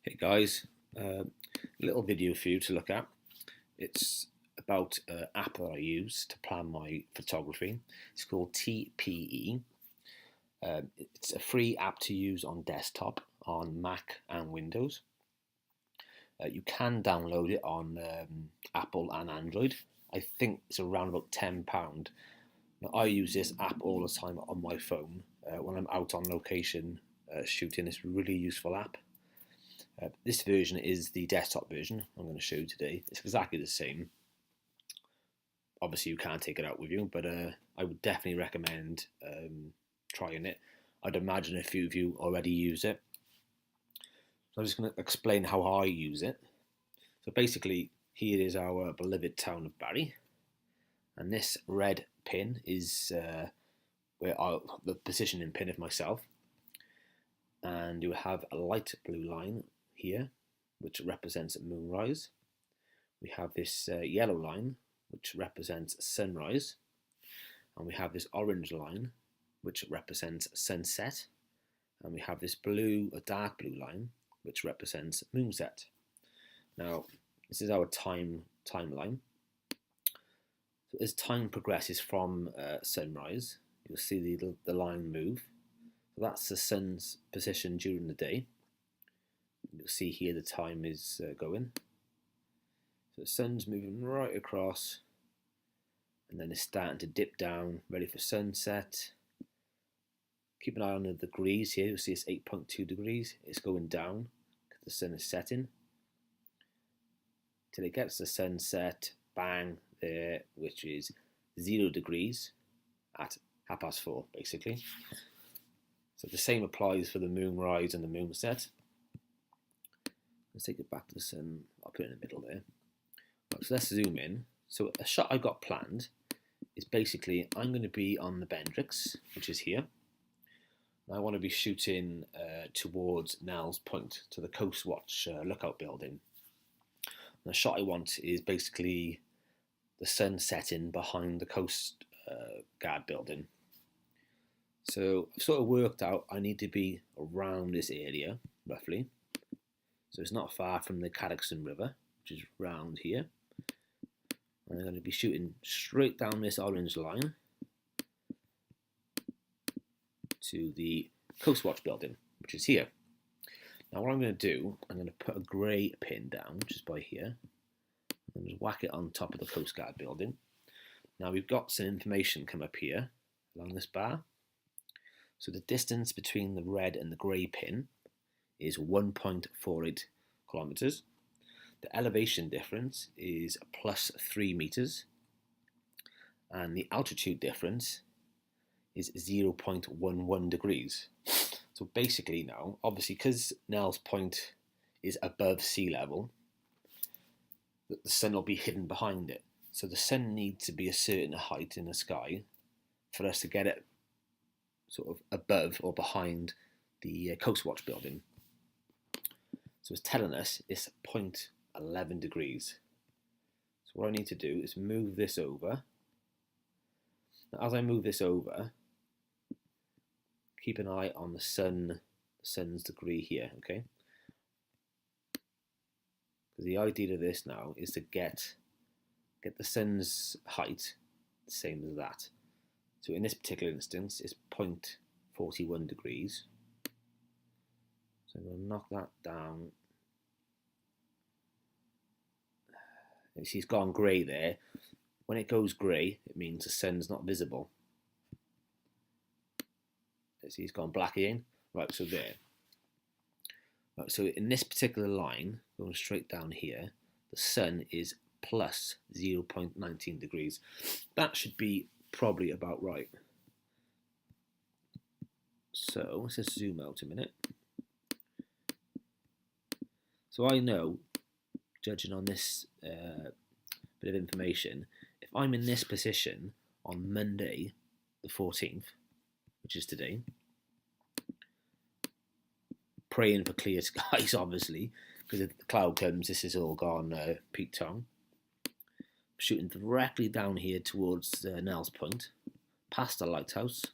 Hey guys, a little video for you to look at. It's about an app that I use to plan my photography. It's called TPE. It's a free app to use on desktop, on Mac and Windows. You can download it on Apple and Android. I think it's around about £10. Now, I use this app all the time on my phone when I'm out on location shooting. It's a really useful app. This version is the desktop version I'm going to show you today. It's exactly the same. Obviously, you can't take it out with you, but I would definitely recommend trying it. I'd imagine a few of you already use it. So I'm just going to explain how I use it. So basically, here is our beloved town of Barry, and this red pin is the positioning pin of myself, and you have a light blue line here, which represents moonrise. We have this yellow line, which represents sunrise, and we have this orange line, which represents sunset, and we have this blue, a dark blue line, which represents moonset. Now, this is our timeline. So as time progresses from sunrise, you'll see the line move. So that's the sun's position during the day. You'll see here the time is going. So the sun's moving right across, and then it's starting to dip down, ready for sunset. Keep an eye on the degrees here. You'll see it's 8.2 degrees. It's going down because the sun is setting. Till it gets to sunset, bang, there, which is 0 degrees at 4:30, basically. So the same applies for the moonrise and the moonset. Let's take it back to the sun. I'll put it in the middle there. Right, so let's zoom in. So a shot I got planned is basically I'm going to be on the Bendrix, which is here. I want to be shooting towards Nell's Point, to the Coast Watch lookout building. And the shot I want is basically the sun setting behind the Coast Guard building. So I've sort of worked out I need to be around this area, roughly. So it's not far from the Carrickson River, which is round here. And I'm going to be shooting straight down this orange line to the Coast Watch building, which is here. Now what I'm going to do, I'm going to put a grey pin down, which is by here, and just whack it on top of the Coast Guard building. Now we've got some information come up here along this bar. So the distance between the red and the grey pin is 1.48 kilometers. The elevation difference is plus 3 meters, and the altitude difference is 0.11 degrees. So basically now, obviously, because Nell's Point is above sea level, the sun will be hidden behind it. So the sun needs to be a certain height in the sky for us to get it sort of above or behind the Coast Watch building. So it's telling us it's 0.11 degrees. So what I need to do is move this over. Now, as I move this over, keep an eye on the sun's degree here, okay? Because the idea of this now is to get the sun's height the same as that. So in this particular instance, it's 0.41 degrees. So I'm going to knock that down. You see it's gone grey there. When it goes grey, it means the sun's not visible. See, it's gone black again. Right, so there. Right, so in this particular line, going straight down here, the sun is plus 0.19 degrees. That should be probably about right. So let's just zoom out a minute. So I know, judging on this bit of information, if I'm in this position on Monday the 14th, which is today, praying for clear skies, obviously, because if the cloud comes, this is all gone Pete Tong. Shooting directly down here towards Nell's Point, past the lighthouse.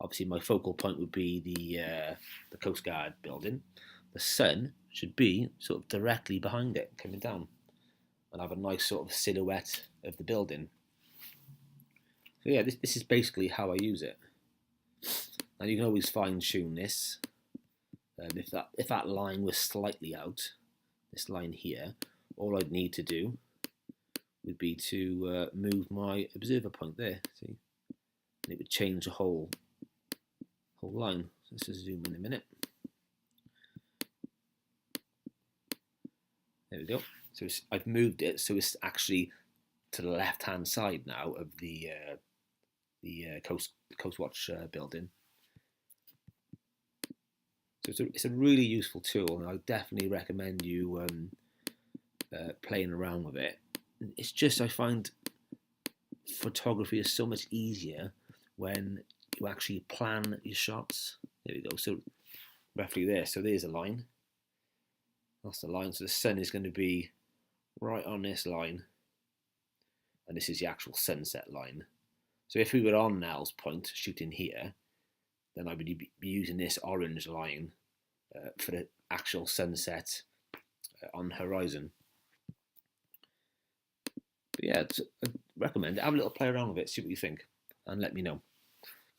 Obviously, my focal point would be the Coast Guard building. The sun should be sort of directly behind it, coming down, and have a nice sort of silhouette of the building. So yeah, this is basically how I use it. Now you can always fine tune this. If that line was slightly out, this line here, all I'd need to do would be to move my observer point there. See, and it would change the whole line. So let's just zoom in a minute. There we go. So I've moved it so it's actually to the left-hand side now of the Coast Watch building. So it's a really useful tool, and I definitely recommend you playing around with it. It's just, I find photography is so much easier when you actually plan your shots. There we go. So roughly there. So there's a line. That's the line. So the sun is going to be right on this line, and this is the actual sunset line. So if we were on Nell's point shooting here, then I would be using this orange line for the actual sunset on the horizon. But yeah, I recommend it. Have a little play around with it, see what you think, and let me know.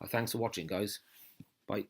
Thanks for watching, guys. Bye.